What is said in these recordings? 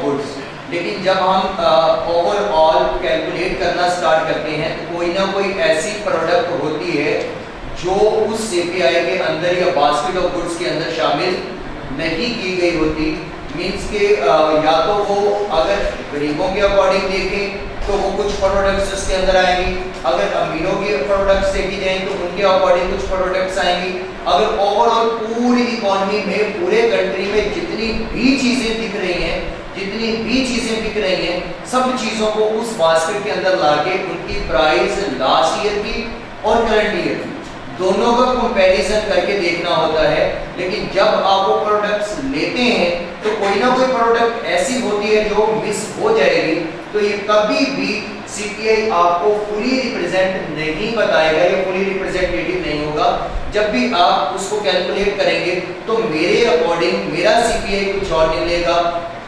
Goods. लेकिन जब हम ओवरऑल कैलकुलेट करना स्टार्ट करते हैं तो कोई ना कोई ऐसी प्रोडक्ट होती है जो उस सीपीआई के अंदर या बास्केट ऑफ गुड्स के अंदर शामिल नहीं की गई होती। मीन्स के या तो वो अगर गरीबों के अकॉर्डिंग देखें तो वो कुछ प्रोडक्ट्स उसके अंदर आएंगी, अगर अमीरों के प्रोडक्ट्स देखी जाएं तो उनके अकॉर्डिंग कुछ प्रोडक्ट्स आएंगी। अगर ओवरऑल पूरी इकॉनमी में, पूरे कंट्री में जितनी भी चीज़ें दिख रही हैं, जितनी भी चीज़ें बिक रही हैं, सब चीज़ों को उस बास्केट के अंदर लाके उनकी प्राइस लास्ट ईयर की और करंट ईयर की दोनों का कंपैरिजन करके देखना होता है। लेकिन जब आप वो प्रोडक्ट्स लेते हैं तो कोई ना कोई प्रोडक्ट ऐसी होती है जो मिस हो जाएगी, तो ये कभी भी सीपीआई आपको फुली रिप्रेजेंट नहीं बताएगा, ये फुली रिप्रेजेंटेटिव नहीं होगा। जब भी आप उसको कैलकुलेट करेंगे तो मेरे अकॉर्डिंग मेरा सीपीआई कुछ और निकलेगा,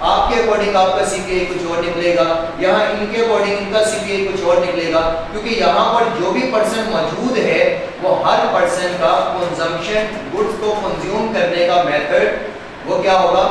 आपके अकॉर्डिंग आपका सीपीआई कुछ और निकलेगा, यहाँ इनके अकॉर्डिंग इनका सीपीआई कुछ और निकलेगा। क्योंकि यहाँ पर जो भी पर्सन मौजूद है वो हर पर्सन का कंजम्पशन, गुड्स को कंज्यूम करने का मेथड वो क्या होगा,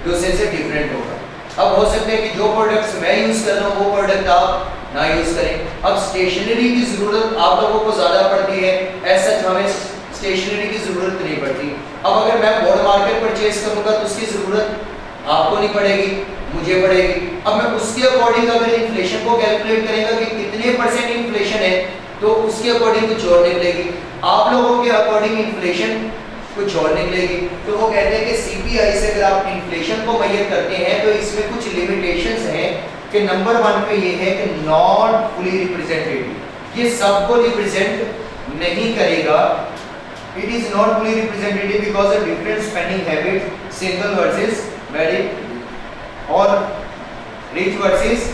दूसरे से डिफरेंट होगा। अब हो सकता है कि जो प्रोडक्ट्स मैं यूज कर रहा हूँ वो प्रोडक्ट आप ना यूज करें। अब स्टेशनरी की जरूरत आप लोगों को ज्यादा पड़ती है, ऐसा हमें स्टेशनरी की जरूरत नहीं पड़ती। अब अगर मैं बोर्ड मार्केट परचेज करूंगा तो उसकी जरूरत आपको नहीं पड़ेगी, मुझे पड़ेगी। अब मैं उसके अकॉर्डिंग अगर इन्फ्लेशन को कैलकुलेट करेंगे कि कितने परसेंट इन्फ्लेशन है तो उसके अकॉर्डिंग कुछ और निकलेगी, आप लोगों के अकॉर्डिंग इन्फ्लेशन कुछ और निकलेगी। तो वो कहते हैं कि सीपीआई से अगर आप इन्फ्लेशन को मेजर करते हैं तो इसमें कुछ लिमिटेशंस हैं कि नंबर 1 पे ये है कि नॉट फुली रिप्रेजेंटेटिव, ये सबको रिप्रेजेंट नहीं करेगा। It is not fully representative because of different spending habit, single versus married और रिच वर्सेस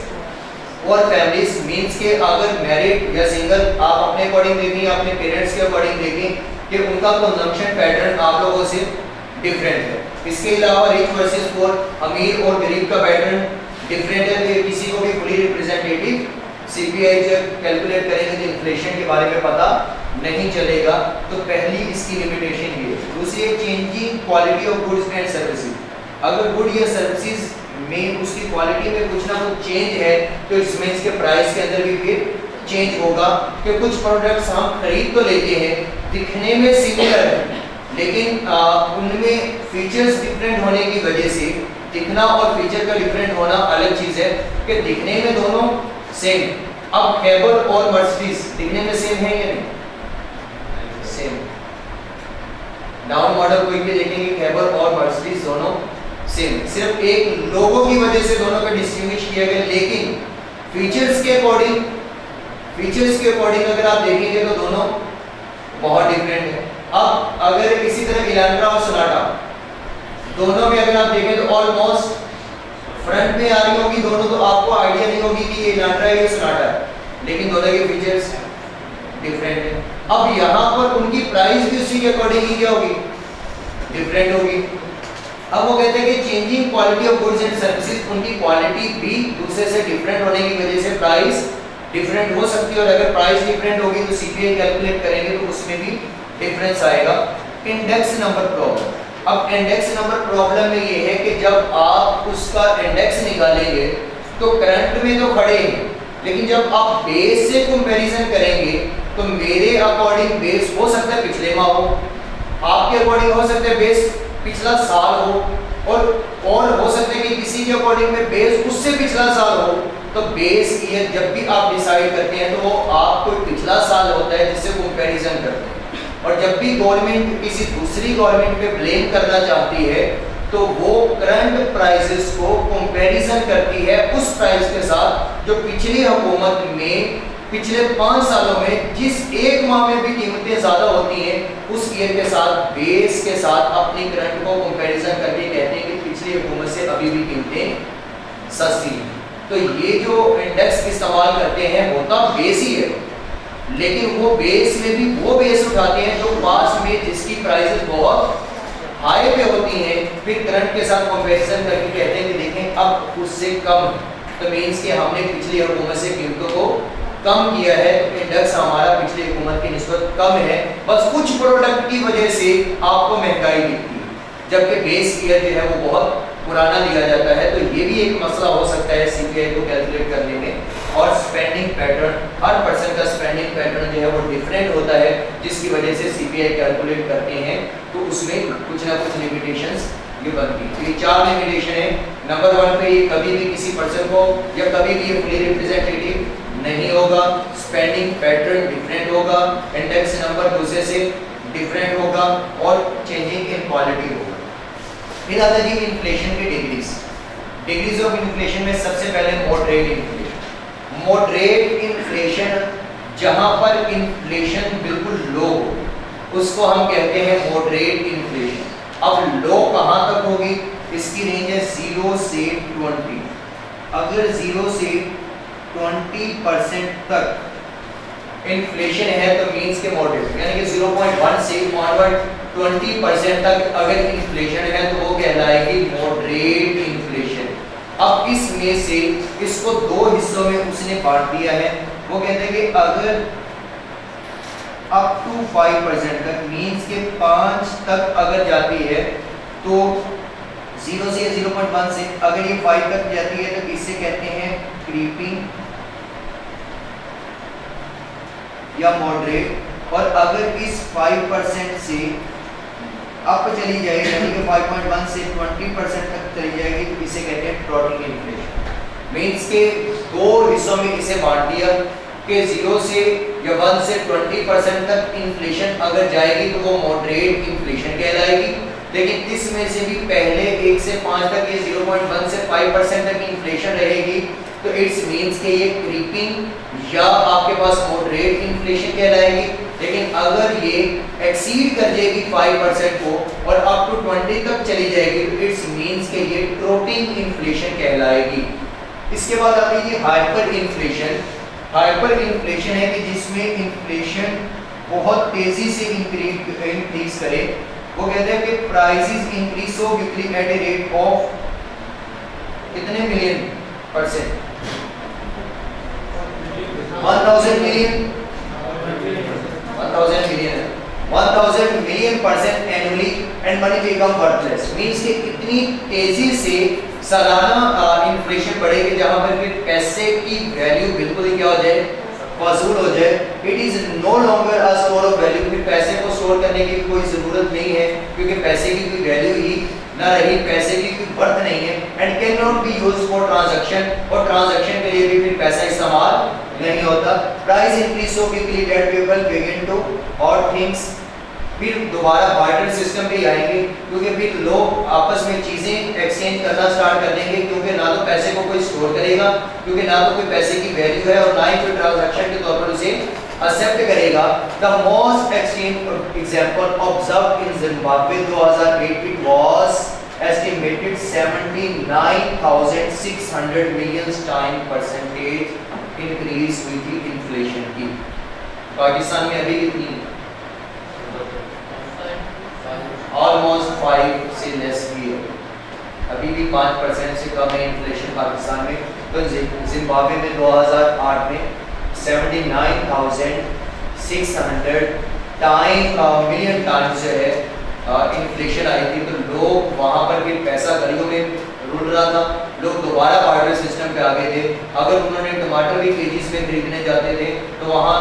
और फैमिलीज। मीन्स के अगर मैरिड या सिंगल आप अपने अकॉर्डिंग देखें, अपने पेरेंट्स के अकॉर्डिंग देखें कि उनका कंजम्पशन पैटर्न आप लोगों से डिफरेंट है। इसके अलावा रिच वर्सेस पुअर, अमीर और गरीब का पैटर्न डिफरेंट है। तो किसी को भी फुली रिप्रेजेंटेटिव सीपीआई जब कैलकुलेट करेंगे तो इन्फ्लेशन के बारे में पता नहीं चलेगा। तो पहली इसकी लिमिटेशन ये है। दूसरी है changing quality of goods and services. अगर गुड या सर्विसेज में उसकी क्वालिटी में कुछ ना कुछ चेंज है तो इसमें इसके प्राइस के अंदर भी फिर चेंज होगा। कि कुछ प्रोडक्ट्स हम खरीद तो लेते हैं, दिखने में सिमिलर है लेकिन उनमें फीचर्स डिफरेंट होने की वजह से, दिखना और फीचर का डिफरेंट होना अलग चीज़ है कि दिखने में दोनों सेम। अब खैबर और मर्सिडीज दिखने में सेम है या नहीं? सेम। डाउन मॉडल कोई भी देखेंगे खैबर और मर्सिडीज दोनों सेम, सिर्फ एक लोगो की वजह से दोनों को डिस्टिंग्विश किया गया। लेकिन फीचर्स के अकॉर्डिंग अगर आप देखेंगे तो दोनों बहुत डिफरेंट है। अब अगर इसी तरह इलांट्रा और सोनाटा दोनों में अगर आप देखें तो ऑलमोस्ट फ्रंट में आ रही होगी दोनों, तो आपको आइडिया नहीं होगी कि ये इलांट्रा है या सोनाटा है, लेकिन दोनों के फीचर्स डिफरेंट है। अब यहाँ पर उनकी प्राइस भी उसी के अकॉर्डिंग ही क्या होगी, डिफरेंट होगी। अब वो कहते हैं कि changing quality of goods and services, उनकी क्वालिटी भी दूसरे से डिफरेंट होने की वजह से प्राइस डिफरेंट हो सकती है। और अगर प्राइस डिफरेंट होगी तो सीपीआई कैलकुलेट करेंगे तो उसमें भी डिफरेंस आएगा। Index number problem. अब इंडेक्स नंबर प्रॉब्लम में ये है कि जब आप उसका इंडेक्स निकालेंगे तो करंट में तो खड़े हैं, लेकिन जब आप बेस से कंपैरिजन करेंगे तो मेरे अकॉर्डिंग बेस हो सकता है पिछले माह हो, आपके अकॉर्डिंग हो सकता है बेस पिछला साल हो, और हो सकता है कि किसी के अकॉर्डिंग में बेस उससे पिछला साल हो। तो बेस ईयर जब भी आप डिसाइड करते हैं तो वो आपको पिछला साल होता है जिससे कंपैरिजन करते हैं। और जब भी गवर्नमेंट किसी दूसरी गवर्नमेंट पे ब्लेम करना चाहती है तो वो करंट प्राइसेस को कंपैरिजन करती है उस प्राइस के साथ जो पिछली हुकूमत में पिछले 5 सालों में जिस एक माह में भी कीमतें ज़्यादा होती हैं उस ईयर के साथ बेस के साथ अपनी करंट को कंपैरिजन करके कहते हैं कि पिछली हुकूमत से अभी भी कीमतें सस्ती हैं। तो ये जो इंडेक्स इस्तेमाल करते हैं होता बेस ही है, लेकिन वो बेस में भी वो बेस उठाते हैं जो पास में जिसकी प्राइसेस बहुत हाई पे होती हैं, फिर करंट के साथ कंपैरिजन करके कहते हैं कि देखें अब उससे कम, तो मीन्स कि हमने पिछली हुकूमत से कीमतों को कम किया है, तो इंडेक्स हमारा पिछली हुकूमत की निस्बत कम है। बस कुछ प्रोडक्ट की वजह से आपको महंगाई दिखती है, जबकि बेस ईयर जो है वो बहुत पुराना लिया जाता है, तो ये भी एक मसला हो सकता है सीपीआई को कैलकुलेट करने में। और स्पेंडिंग पैटर्न, हर पर्सन का स्पेंडिंग पैटर्न जो है वो डिफरेंट होता है, जिसकी वजह से सीपीआई कैलकुलेट करते हैं तो उसमें कुछ ना कुछ लिमिटेशंस ये बनती है। तो ये 4 लिमिटेशन है। नंबर 1 पे ये कभी भी किसी पर्सन को या कभी भी ये फुली रिप्रेजेंटेटिव नहीं होगा, स्पेंडिंग पैटर्न डिफरेंट होगा, इंडेक्स नंबर दूसरे से डिफरेंट होगा और चेंजिंग इन क्वालिटी होगा। फिर आता है जी इन्फ्लेशन की डिग्रीज ऑफ इन्फ्लेशन में सबसे पहले मॉडरेट इन्फ्लेशन। मॉडरेट इन्फ्लेशन जहां पर इन्फ्लेशन बिल्कुल लो हो उसको हम कहते हैं मॉडरेट इन्फ्लेशन। अब लो कहां तक होगी, इसकी रेंज है 0 से 20। अगर 0 से 20% तक इन्फ्लेशन है तो मींस के मॉडरेट, यानी कि 0.1 से ऑनवर्ड 20% तक अगर इन्फ्लेशन है तो वो कहलाएगी मॉडरेट इन्फ्लेशन। अब इसमें से इसको 2 हिस्सों में उसने बांट दिया है। वो कहते हैं कि अगर अप टू 5% तक मींस के 5 तक अगर जाती है तो 0 से 0.1 से अगर ये 5 तक जाती है तो इसे कहते हैं क्रीपिंग या मॉडरेट। और अगर इस 5% से अप चली जाएगी यानी कि 5.1 से 20% तक चली जाएगी तो इसे कहते हैं ट्रॉटलिंग इन्फ्लेशन। मींस के 2 हिस्सों में इसे बांट दिया कि 0 से या 1 से 20% तक इन्फ्लेशन अगर जाएगी तो वो मॉडरेट इन्फ्लेशन कहलाएगी। लेकिन इसमें से भी पहले 1 से 5 तक ये 0.1 से 5% तक इन्फ्लेशन रहेगी तो इट्स मींस के ये क्रीपिंग या आपके पास मॉडरेट इन्फ्लेशन कहलाएगी। लेकिन अगर ये एक्सीड कर जाएगी 5% को और अप टू 20 तक चली जाएगी तो इट्स मींस के ये ट्रोटिंग इन्फ्लेशन कहलाएगी। इसके बाद आती है हाइपर इन्फ्लेशन। हाइपर इन्फ्लेशन है कि जिसमें इन्फ्लेशन बहुत तेजी से इंक्रीज करे। वो कहते हैं कि prices increase so quickly at a rate of कितने million percent, 1000 million 1000 million percent annually and money become worthless. Means कि इतनी तेजी से सालाना इन्फ्लेशन बढ़ेगी जहां पर फिर पैसे की वैल्यू बिल्कुल ही क्या हो जाए, फजूल हो जाए। It is no longer a store of value. फिर पैसे को स्टोर करने की कोई जरूरत नहीं है क्योंकि पैसे की कोई वैल्यू ही ना रही, पैसे की कोई वर्थ नहीं है। And can not be used for transaction, और ट्रांजैक्शन के लिए भी फिर पैसा इस्तेमाल नहीं होता। Price increase so quickly that people begin to और थिंग्स। फिर दोबारा बार्टर सिस्टम पे आएंगे क्योंकि फिर लोग आपस में चीजें एक्सचेंज करना स्टार्ट कर देंगे क्योंकि ना तो पैसे को कोई स्टोर करेगा क्योंकि ना तो कोई पैसे की वैल्यू है और ना ही कोई ट्रांजैक्शन के तौर पर उसे एक्सेप्ट करेगा। The most extreme example observed in Zimbabwe 2008 it was estimated 79,600 million time percentage increase हुई थी इन्फ्लेशन की। पाकिस्तान में अभी कितनी, ऑलमोस्ट 5 से लेस भी है, अभी भी 5% से कम है इन्फ्लेशन पाकिस्तान में। तो जिम्बाब्वे में 2008 में 79,600 मिलियन टाइम्स जो है इन्फ्लेशन आई थी। तो लोग वहाँ पर भी पैसा गलियों में रुल रहा था, लोग दोबारा बार्टर सिस्टम पे आ गए थे। अगर उन्होंने टमाटर भी केजीज में खरीदने जाते थे तो वहाँ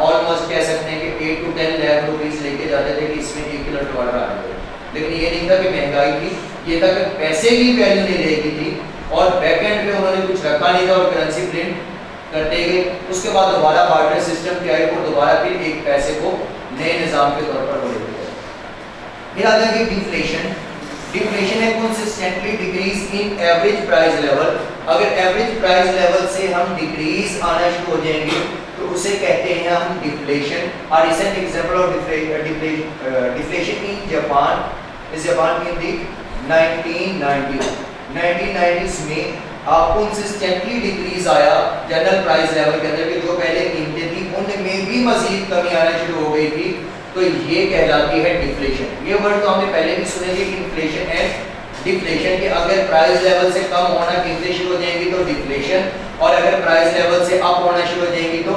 ऑलमोस्ट कह सकते हैं कि 8 to 10 लाख रुपीस लेके जाते थे कि इसमें 1 किलो टमाटर आ गए। लेकिन ये नहीं था कि महंगाई थी, ये था कि पैसे की वैल्यू नहीं रहेगी थी और बैकएंड पे उन्होंने कुछ रखा नहीं था और करेंसी प्रिंट करते गए। उसके बाद दोबारा बार्टर सिस्टम के आए और दोबारा फिर एक पैसे को नए निज़ाम के तौर पर बोले गए। फिर आता है डिफ्लेशन। डिफ्लेशन है consistently decrease in average price level. अगर एवरेज प्राइस लेवल से हम डिक्रीज आना शुरू हो जाएंगे तो उसे कहते हैं हम डिफ्लेशन। और recent example of deflation in Japan is Japan in the 1990s में कंसिस्टेंटली डिक्रीज आया जनरल प्राइस लेवल के अंदर, जो पहले कीमतें थी उनमें भी मजीद कमी आना शुरू हो गई थी। तो ये कहलाती है डिफ्लेशन। ये वर्ड तो हमने पहले भी सुने थे, इन्फ्लेशन एंड डिफ्लेशन के अगर प्राइस लेवल से कम होना कीमतें शुरू हो जाएंगी तो डिफ्लेशन, और अगर प्राइस लेवल से अप होना शुरू हो जाएंगी तो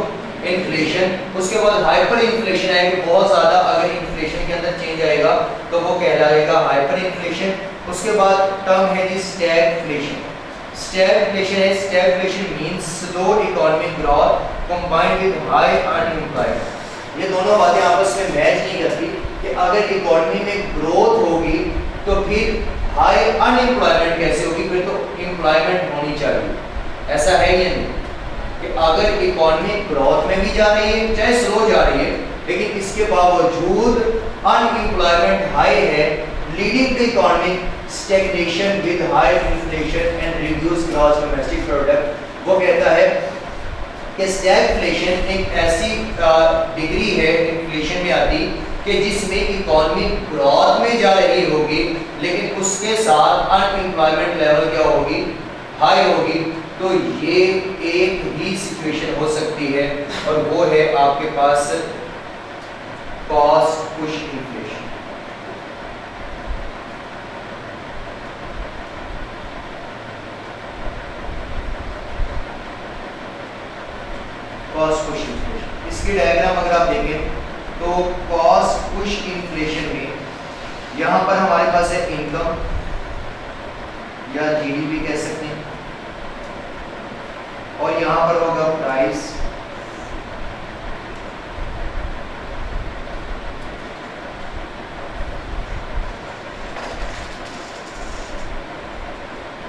इन्फ्लेशन। उसके बाद हाइपर इन्फ्लेशन आएगी, बहुत ज्यादा अगर इन्फ्लेशन के अंदर चेंज आएगा तो वो कहलाएगा हाइपर इन्फ्लेशन। उसके बाद टर्म है जी स्टैगफ्लेशन। स्टैगफ्लेशन है, stagflation means slow economic growth combined with high unemployment. ये दोनों बातें आपस में मैच नहीं करती कि अगर इकोनॉमी में ग्रोथ होगी तो फिर हाई अनएम्प्लॉयमेंट कैसे होगी, फिर तो एम्प्लॉयमेंट होनी चाहिए। ऐसा है या नहीं कि अगर इकोनॉमी ग्रोथ में भी जा रही है चाहे स्लो जा रही है लेकिन इसके बावजूद अनएम्प्लॉयमेंट हाई है, leading to economic stagnation with high inflation and reduce gross domestic product. वो कहता है कि स्टैगफ्लेशन एक ऐसी डिग्री है इन्फ्लेशन में आती कि जिसमें इकोनॉमी ग्रोथ में जा रही होगी लेकिन उसके साथ अनएम्प्लॉयमेंट लेवल क्या होगी, हाई होगी। तो ये एक ही सिचुएशन हो सकती है और वो है आपके पास cost push inflation. Cost push inflation, इसकी डायग्राम अगर आप देखें तो कॉस्ट पुश इन्फ्लेशन में यहां पर हमारे पास है इनकम या जीडीपी कह सकते हैं और यहां पर होगा price,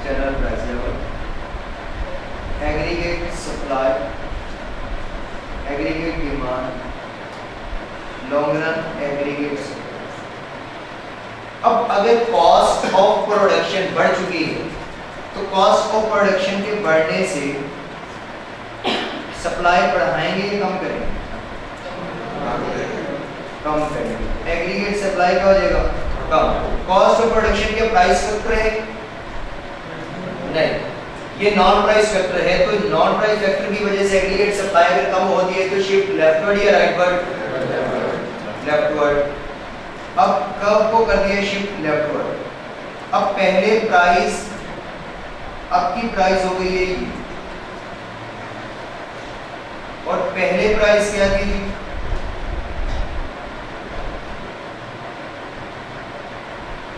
general price level, aggregate supply, aggregate demand, long run aggregate supply. अब अगर कॉस्ट ऑफ प्रोडक्शन बढ़ चुकी है तो कॉस्ट ऑफ प्रोडक्शन के बढ़ने से सप्लाई बढ़ाएंगे या कम करेंगे? कम करेंगे। एग्रीगेट सप्लाई क्या हो जाएगा? कम। कॉस्ट ऑफ प्रोडक्शन के प्राइस फैक्टर है? नहीं, ये नॉन प्राइस फैक्टर है। तो नॉन प्राइस फैक्टर की वजह से एग्रीगेट सप्लाई अगर कम होती है तो शिफ्ट लेफ्टवर्ड या राइटवर्ड? लेफ्टवर्ड। अब कब को कर दिया शिफ्ट लेफ्टवर्ड। अब पहले प्राइस, अब की प्राइस हो गई है और पहले प्राइस क्या थी?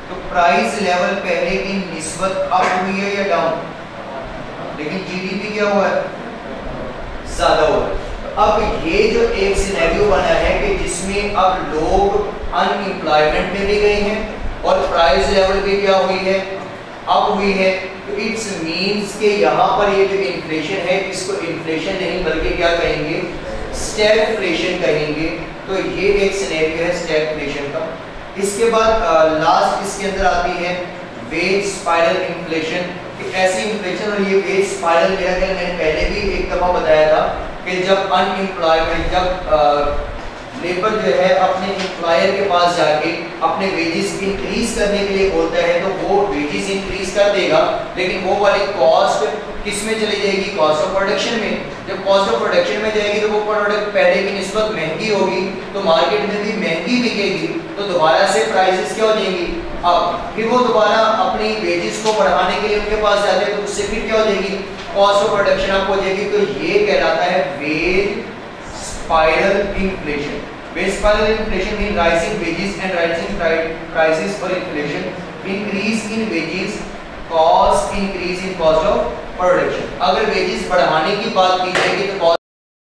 तो प्राइस लेवल पहले की निस्बत अप हुई है या डाउन? लेकिन जीडीपी क्या हुआ है? ज्यादा हुआ है। अब ये जो एक सिनेरियो बना है कि जिसमें अब लोग अनएम्प्लॉयमेंट में भी गए हैं और प्राइस लेवल भी क्या हुई है? अप हुई है। तो इट्स मींस के यहाँ पर ये जो इन्फ्लेशन है इसको इन्फ्लेशन नहीं बल्कि क्या कहेंगे? स्टैगफ्लेशन कहेंगे। तो ये एक सिनेरियो है स्टैगफ्लेशन का। इसके बाद लास्ट इसके अंदर आती है वेज स्पाइरल इन्फ्लेशन। ऐसी इन्फ्लेशन और ये वेज स्पाइरल मैंने पहले भी एक दफा बताया था कि जब अनएम्प्लॉयमेंट, जब लेबर जो है अपने एम्प्लॉयर के पास जाके अपने वेजेस इंक्रीज करने के लिए बोलता है तो वो वेजेस इंक्रीज कर देगा लेकिन वो वाली कॉस्ट किस में चली जाएगी? कॉस्ट ऑफ प्रोडक्शन में। जब कॉस्ट ऑफ प्रोडक्शन में जाएगी तो वो प्रोडक्ट पहले की निस्बत महंगी होगी तो मार्केट में भी महंगी बिकेगी तो दोबारा से प्राइसेस क्या हो जाएंगी? अब फिर वो दोबारा अपनी वेजेस को बढ़ाने के लिए उनके पास जाते हैं तो उससे फिर क्या हो जाएगी? कॉस्ट ऑफ प्रोडक्शन अप हो जाएगी। तो ये कहलाता है wage spiral inflation. Wage spiral inflation mean rising wages and rising prices for inflation, increase in wages cost, increase in cost of production. अगर वेजेस बढ़ाने की बात की जाएगी तो